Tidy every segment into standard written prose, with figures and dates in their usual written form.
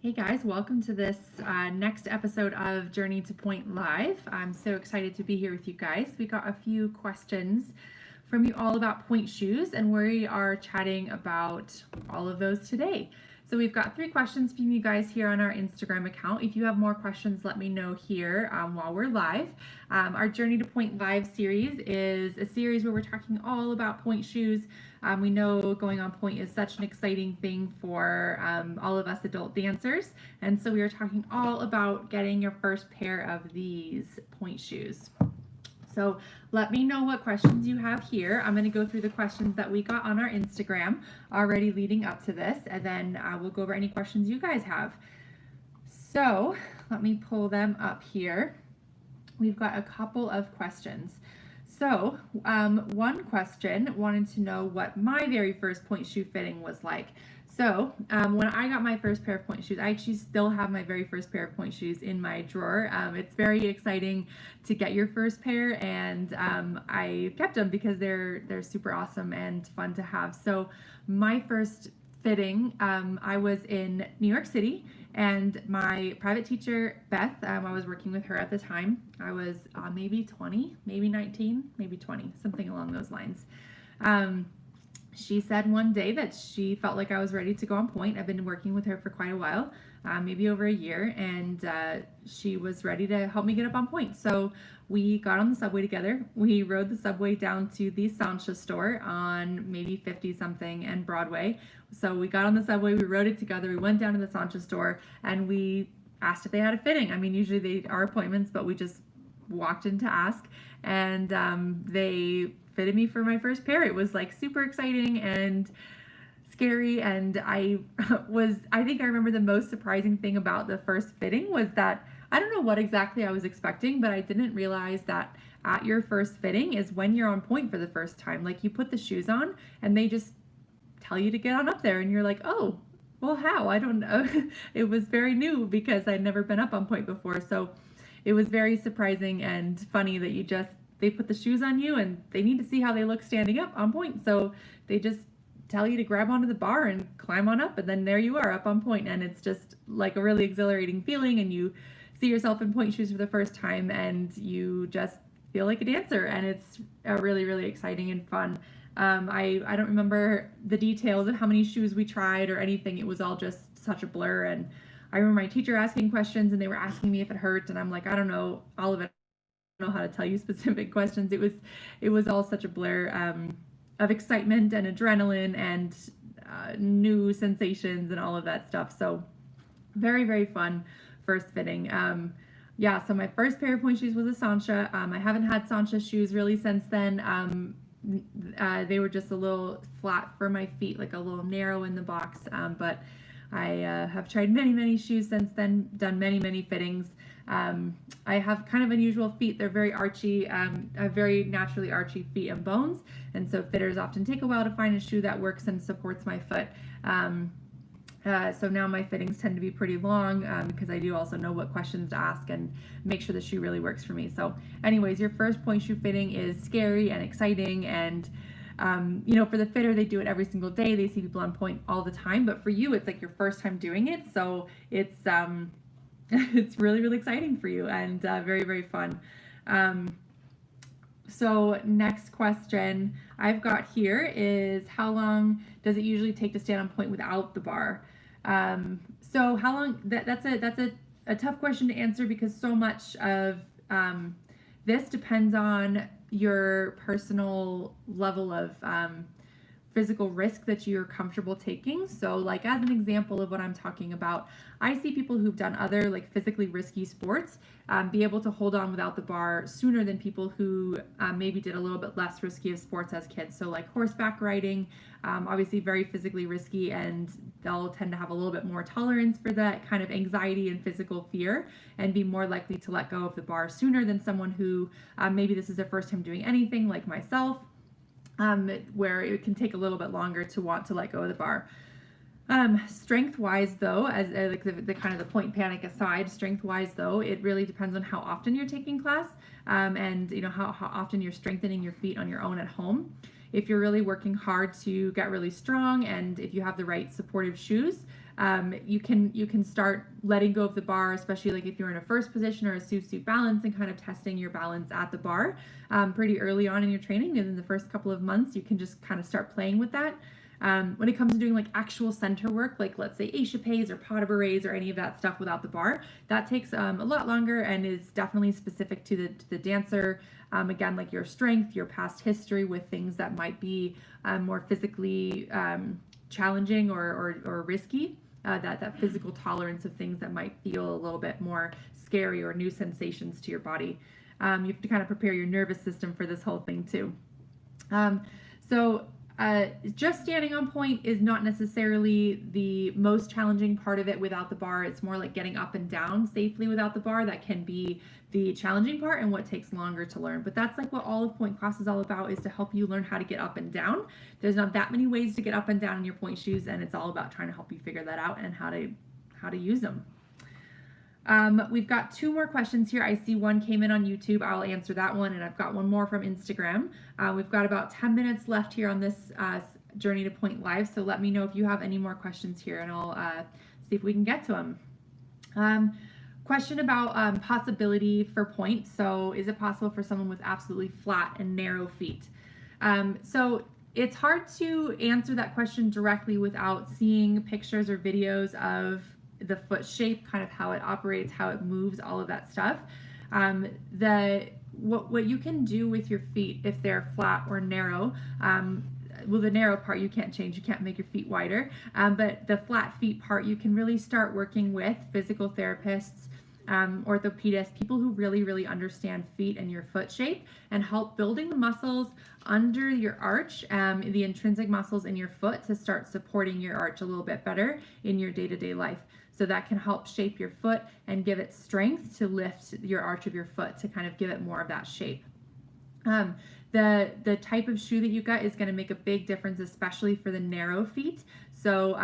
Hey guys, welcome to this next episode of Journey to Pointe Live. I'm so excited to be here with you guys. We got a few questions from you all about pointe shoes, and we are chatting about all of those today. So we've got 3 questions from you guys here on our Instagram account. If you have more questions, let me know here while we're live. Our Journey to Pointe Live series is a series where we're talking all about pointe shoes. We know going on pointe is such an exciting thing for all of us adult dancers, and so we are talking all about getting your first pair of these pointe shoes. So let me know what questions you have here. I'm going to go through the questions that we got on our Instagram already leading up to this, and then we'll go over any questions you guys have. So let me pull them up here. We've got a couple of questions. So one question wanted to know what my very first pointe shoe fitting was like. So when I got my first pair of pointe shoes, I actually still have my very first pair of pointe shoes in my drawer. It's very exciting to get your first pair, and I kept them because they're super awesome and fun to have. So my first fitting, I was in New York City, and my private teacher, Beth, I was working with her at the time. I was maybe 20, maybe 19, maybe 20, something along those lines. She said one day that she felt like I was ready to go on pointe. I've been working with her for quite a while, maybe over a year, and she was ready to help me get up on pointe. So we got on the subway together. We rode the subway down to the Sancha store on maybe 50 something and Broadway. So we got on the subway, we rode it together, we went down to the Sancha store, and we asked if they had a fitting. I mean, usually they are appointments, but we just walked in to ask, and they fitted me for my first pair. It was like super exciting and scary, and I think I remember the most surprising thing about the first fitting was that I don't know what exactly I was expecting, but I didn't realize that at your first fitting is when you're on pointe for the first time. Like, you put the shoes on and they just tell you to get on up there, and you're like, oh, well, how? I don't know. It was very new because I'd never been up on pointe before, so it was very surprising and funny that they put the shoes on you and they need to see how they look standing up on pointe, so they just tell you to grab onto the bar and climb on up, and then there you are up on pointe, and it's just like a really exhilarating feeling, and you see yourself in pointe shoes for the first time and you just feel like a dancer, and it's really, really exciting and fun. I don't remember the details of how many shoes we tried or anything. It was all just such a blur, and I remember my teacher asking questions, and they were asking me if it hurt, and I'm like, I don't know all of it. I don't know how to tell you specific questions. It was all such a blur of excitement and adrenaline and new sensations and all of that stuff. So very, very fun first fitting. Yeah, so my first pair of pointe shoes was a Sancha. I haven't had Sancha shoes really since then. They were just a little flat for my feet, like a little narrow in the box, but I have tried many, many shoes since then, done many, many fittings. I have kind of unusual feet. They're very archy. I have very naturally archy feet and bones, and so fitters often take a while to find a shoe that works and supports my foot. So now my fittings tend to be pretty long because I do also know what questions to ask and make sure the shoe really works for me. So anyways, your first pointe shoe fitting is scary and exciting, and you know, for the fitter, they do it every single day. They see people on pointe all the time, but for you, it's like your first time doing it. So it's it's really, really exciting for you, and very, very fun. So next question I've got here is, how long does it usually take to stand on pointe without the bar? So how long, that's a tough question to answer because so much of this depends on your personal level of physical risk that you're comfortable taking. So like, as an example of what I'm talking about, I see people who've done other like physically risky sports be able to hold on without the bar sooner than people who maybe did a little bit less risky of sports as kids. So like horseback riding, obviously very physically risky, and they'll tend to have a little bit more tolerance for that kind of anxiety and physical fear and be more likely to let go of the bar sooner than someone who maybe this is their first time doing anything, like myself. Where it can take a little bit longer to want to let go of the bar. Strength-wise, though, as like the kind of the pointe panic aside, strength-wise, though, it really depends on how often you're taking class, and you know how often you're strengthening your feet on your own at home. If you're really working hard to get really strong, and if you have the right supportive shoes, You can start letting go of the bar, especially like if you're in a first position or a Su balance, and kind of testing your balance at the bar pretty early on in your training. And in the first couple of months, you can just kind of start playing with that. When it comes to doing like actual center work, like let's say échappés or pas de bourrées or any of that stuff without the bar, that takes a lot longer and is definitely specific to the dancer. Again, like your strength, your past history with things that might be more physically challenging or risky. That physical tolerance of things that might feel a little bit more scary or new sensations to your body. You have to kind of prepare your nervous system for this whole thing too. Just standing on point is not necessarily the most challenging part of it without the bar. It's more like getting up and down safely without the bar that can be the challenging part and what takes longer to learn. But that's like what all of Pointe class is all about, is to help you learn how to get up and down. There's not that many ways to get up and down in your Pointe shoes, and it's all about trying to help you figure that out and how to use them. We've got 2 more questions here. I see one came in on YouTube. I'll answer that one, and I've got one more from Instagram. We've got about 10 minutes left here on this Journey to Pointe Live, so let me know if you have any more questions here, and I'll see if we can get to them. Question about possibility for Pointe. So is it possible for someone with absolutely flat and narrow feet? So it's hard to answer that question directly without seeing pictures or videos of the foot shape, kind of how it operates, how it moves, all of that stuff. What you can do with your feet if they're flat or narrow, well, the narrow part you can't change, you can't make your feet wider, but the flat feet part you can really start working with physical therapists, orthopedists, people who really understand feet and your foot shape, and help building the muscles under your arch, the intrinsic muscles in your foot, to start supporting your arch a little bit better in your day-to-day life. So that can help shape your foot and give it strength to lift your arch of your foot, to kind of give it more of that shape. The type of shoe that you got is going to make a big difference, especially for the narrow feet. So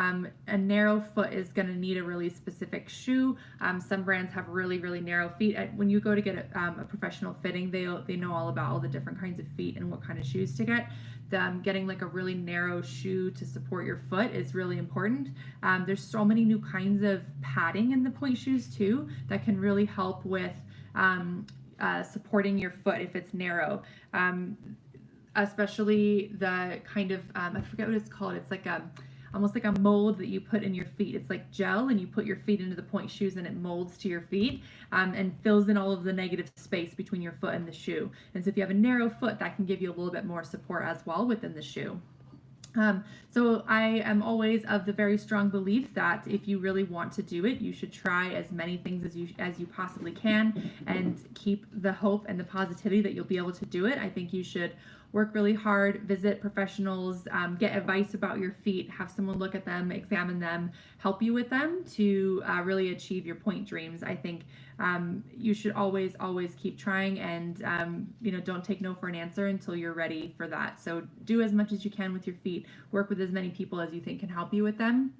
a narrow foot is going to need a really specific shoe. Some brands have really narrow feet. When you go to get a professional fitting, they know all about all the different kinds of feet and what kind of shoes to get. Getting like a really narrow shoe to support your foot is really important. There's so many new kinds of padding in the Pointe shoes too that can really help with supporting your foot if it's narrow. Especially the kind of, I forget what it's called. It's like almost like a mold that you put in your feet. It's like gel, and you put your feet into the Pointe shoes and it molds to your feet and fills in all of the negative space between your foot and the shoe. And so if you have a narrow foot, that can give you a little bit more support as well within the shoe. So I am always of the very strong belief that if you really want to do it, you should try as many things as you possibly can, and keep the hope and the positivity that you'll be able to do it. I think you should work really hard, visit professionals, get advice about your feet, have someone look at them, examine them, help you with them to really achieve your Pointe dreams. I think you should always keep trying, and don't take no for an answer until you're ready for that. So do as much as you can with your feet, work with as many people as you think can help you with them,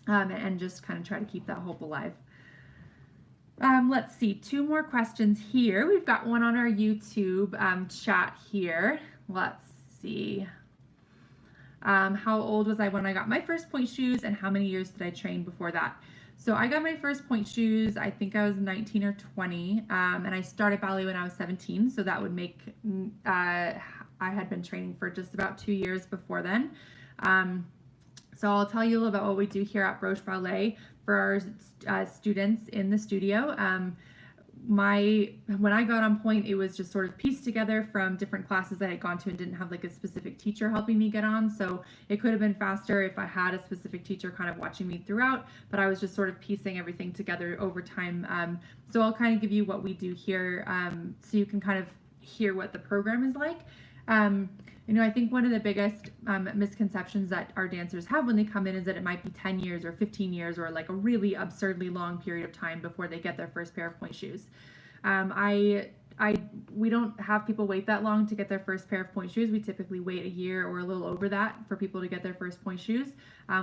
and just kind of try to keep that hope alive. Let's see, 2 more questions here. We've got one on our YouTube chat here. Let's see. How old was I when I got my first Pointe shoes, and how many years did I train before that? So I got my first Pointe shoes, I think I was 19 or 20, and I started ballet when I was 17, so that would make, I had been training for just about 2 years before then. So I'll tell you a little about what we do here at Broche Ballet for our students in the studio. When I got on Pointe, it was just sort of pieced together from different classes I had gone to and didn't have like a specific teacher helping me get on. So it could have been faster if I had a specific teacher kind of watching me throughout, but I was just sort of piecing everything together over time. So I'll kind of give you what we do here, so you can kind of hear what the program is like. I think one of the biggest misconceptions that our dancers have when they come in is that it might be 10 years or 15 years or like a really absurdly long period of time before they get their first pair of Pointe shoes. We don't have people wait that long to get their first pair of Pointe shoes. We typically wait a year or a little over that for people to get their first Pointe shoes.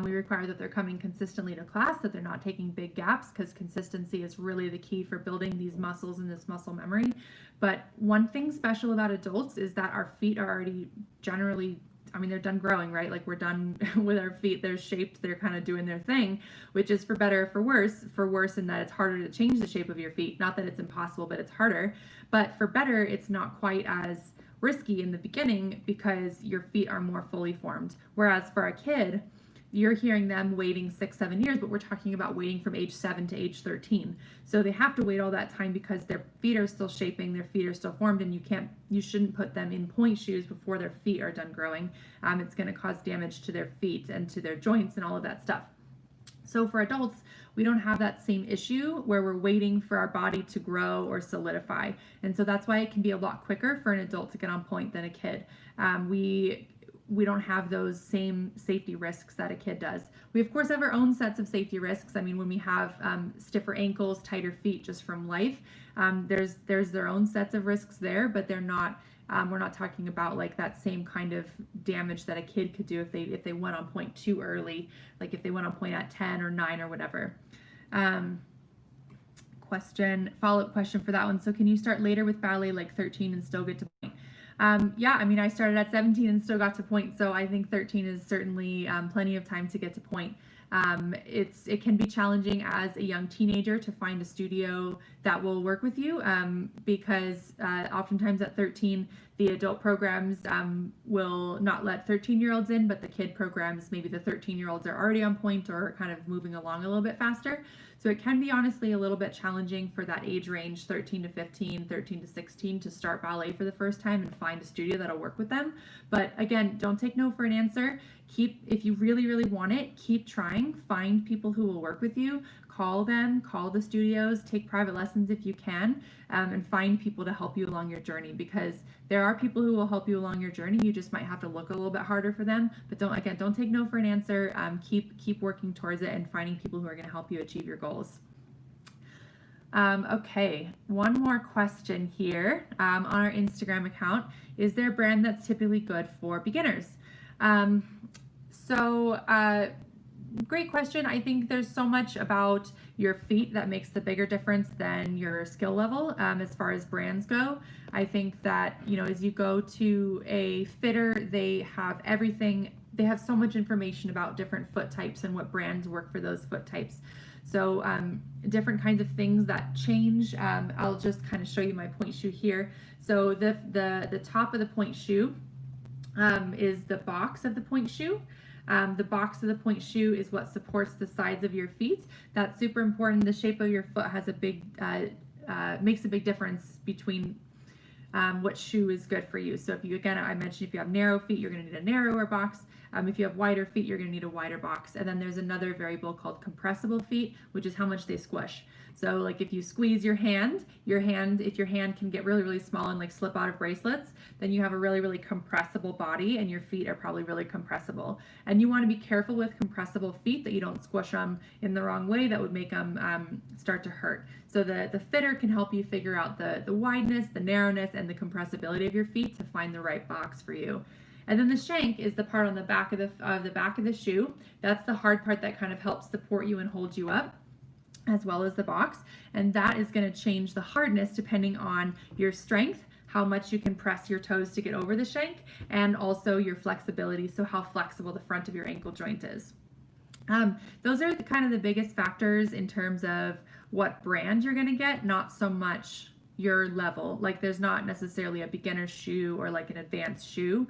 We require that they're coming consistently to class, that they're not taking big gaps, because consistency is really the key for building these muscles and this muscle memory. But one thing special about adults is that our feet are already generally I mean, they're done growing, right? Like we're done with our feet. They're shaped. They're kind of doing their thing, which is for better or for worse. For worse in that it's harder to change the shape of your feet. Not that it's impossible, but it's harder. But for better, it's not quite as risky in the beginning because your feet are more fully formed. Whereas for a kid, you're hearing them waiting 6-7 years, but we're talking about waiting from age 7 to age 13. So they have to wait all that time because their feet are still shaping, their feet are still formed, and you shouldn't put them in pointe shoes before their feet are done growing. It's going to cause damage to their feet and to their joints and all of that stuff. So for adults, we don't have that same issue where we're waiting for our body to grow or solidify. And so that's why it can be a lot quicker for an adult to get on pointe than a kid. We don't have those same safety risks that a kid does. We of course have our own sets of safety risks. I mean, when we have stiffer ankles, tighter feet just from life, there's their own sets of risks there, but they're not. We're not talking about like that same kind of damage that a kid could do if they went on pointe too early, like if they went on pointe at 10 or 9 or whatever. Follow-up question for that one. So can you start later with ballet, like 13, and still get to pointe? Yeah, I mean, I started at 17 and still got to pointe, so I think 13 is certainly plenty of time to get to pointe. It can be challenging as a young teenager to find a studio that will work with you because oftentimes at 13, the adult programs will not let 13-year-olds in, but the kid programs, maybe the 13-year-olds are already on pointe or kind of moving along a little bit faster. So it can be honestly a little bit challenging for that age range, 13 to 15, 13 to 16, to start ballet for the first time and find a studio that'll work with them. But again, don't take no for an answer. If you really, really want it, keep trying. Find people who will work with you. Call them, call the studios, take private lessons if you can, and find people to help you along your journey, because there are people who will help you along your journey. You just might have to look a little bit harder for them. But don't take no for an answer. Keep working towards it and finding people who are going to help you achieve your goals. Okay, one more question here on our Instagram account. Is there a brand that's typically good for beginners? Great question. I think there's so much about your feet that makes the bigger difference than your skill level as far as brands go. I think that, as you go to a fitter, they have everything. They have so much information about different foot types and what brands work for those foot types. So different kinds of things that change. I'll just kind of show you my pointe shoe here. So the top of the pointe shoe is the box of the pointe shoe. The box of the pointe shoe is what supports the sides of your feet. That's super important. The shape of your foot has makes a big difference between what shoe is good for you. So I mentioned if you have narrow feet, you're going to need a narrower box. If you have wider feet, you're going to need a wider box. And then there's another variable called compressible feet, which is how much they squish. So like if you squeeze your hand, if your hand can get really, really small and like slip out of bracelets, then you have a really, really compressible body and your feet are probably really compressible. And you want to be careful with compressible feet that you don't squish them in the wrong way that would make them start to hurt. So the fitter can help you figure out the wideness, the narrowness, and the compressibility of your feet to find the right box for you. And then the shank is the part on the back of the shoe. That's the hard part that kind of helps support you and hold you up, as well as the box. And that is going to change the hardness depending on your strength, how much you can press your toes to get over the shank, and also your flexibility, so how flexible the front of your ankle joint is. Those are kind of the biggest factors in terms of what brand you're going to get, not so much your level. Like there's not necessarily a beginner shoe or like an advanced shoe.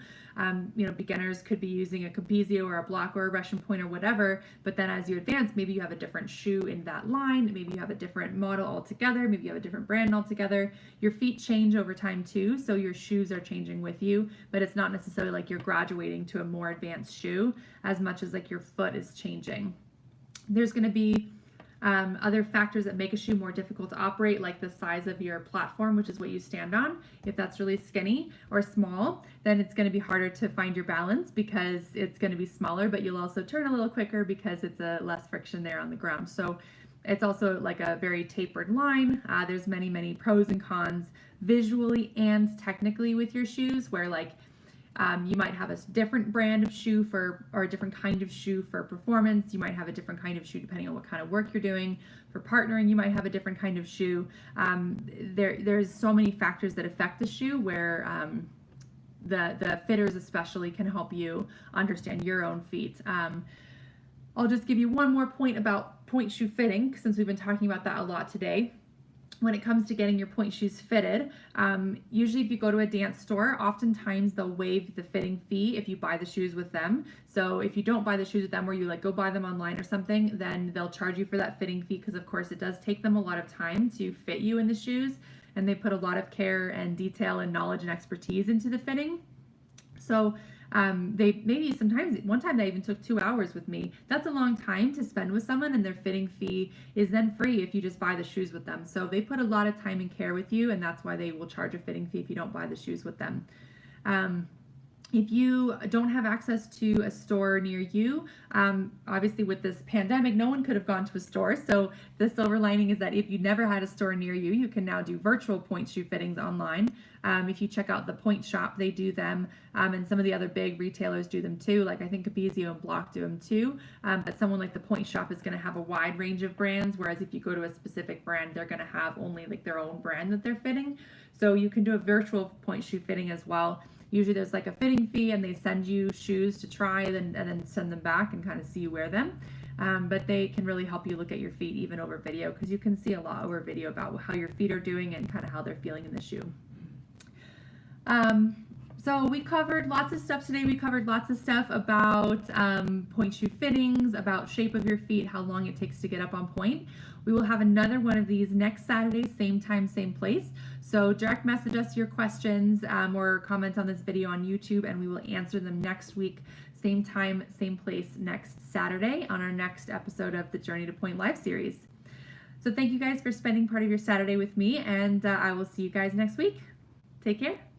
Beginners could be using a Capezio or a block or a Russian point or whatever, but then as you advance, maybe you have a different shoe in that line, maybe you have a different model altogether, maybe you have a different brand altogether. Your feet change over time too, so your shoes are changing with you, but it's not necessarily like you're graduating to a more advanced shoe as much as like your foot is changing. There's going to be other factors that make a shoe more difficult to operate, like the size of your platform, which is what you stand on. If that's really skinny or small, then it's going to be harder to find your balance because it's going to be smaller, but you'll also turn a little quicker because it's a less friction there on the ground. So it's also like a very tapered line. There's many, many pros and cons visually and technically with your shoes, where you might have a different brand of shoe or a different kind of shoe for performance. You might have a different kind of shoe depending on what kind of work you're doing. For partnering, you might have a different kind of shoe. There's so many factors that affect the shoe where the fitters especially can help you understand your own feet. I'll just give you one more point about pointe shoe fitting, since we've been talking about that a lot today. When it comes to getting your pointe shoes fitted, usually if you go to a dance store, oftentimes they'll waive the fitting fee if you buy the shoes with them. So if you don't buy the shoes with them, or you like go buy them online or something, then they'll charge you for that fitting fee, because of course it does take them a lot of time to fit you in the shoes, and they put a lot of care and detail and knowledge and expertise into the fitting. So they maybe sometimes, one time they even took 2 hours with me. That's a long time to spend with someone, and their fitting fee is then free if you just buy the shoes with them. So they put a lot of time and care with you, and that's why they will charge a fitting fee if you don't buy the shoes with them. If you don't have access to a store near you, obviously with this pandemic, no one could have gone to a store. So the silver lining is that if you never had a store near you, you can now do virtual pointe shoe fittings online. If you check out the Pointe shop, they do them, and some of the other big retailers do them too. Like I think Capezio and Block do them too. But someone like the Pointe shop is going to have a wide range of brands, whereas if you go to a specific brand, they're going to have only like their own brand that they're fitting. So you can do a virtual pointe shoe fitting as well. Usually there's like a fitting fee, and they send you shoes to try and then send them back and kind of see you wear them. But they can really help you look at your feet even over video, because you can see a lot over video about how your feet are doing and kind of how they're feeling in the shoe. So we covered lots of stuff today. We covered lots of stuff about pointe shoe fittings, about shape of your feet, how long it takes to get up on pointe. We will have another one of these next Saturday, same time, same place. So direct message us your questions or comment on this video on YouTube, and we will answer them next week, same time, same place, next Saturday on our next episode of the Journey to Pointe Live series. So thank you guys for spending part of your Saturday with me, and I will see you guys next week. Take care.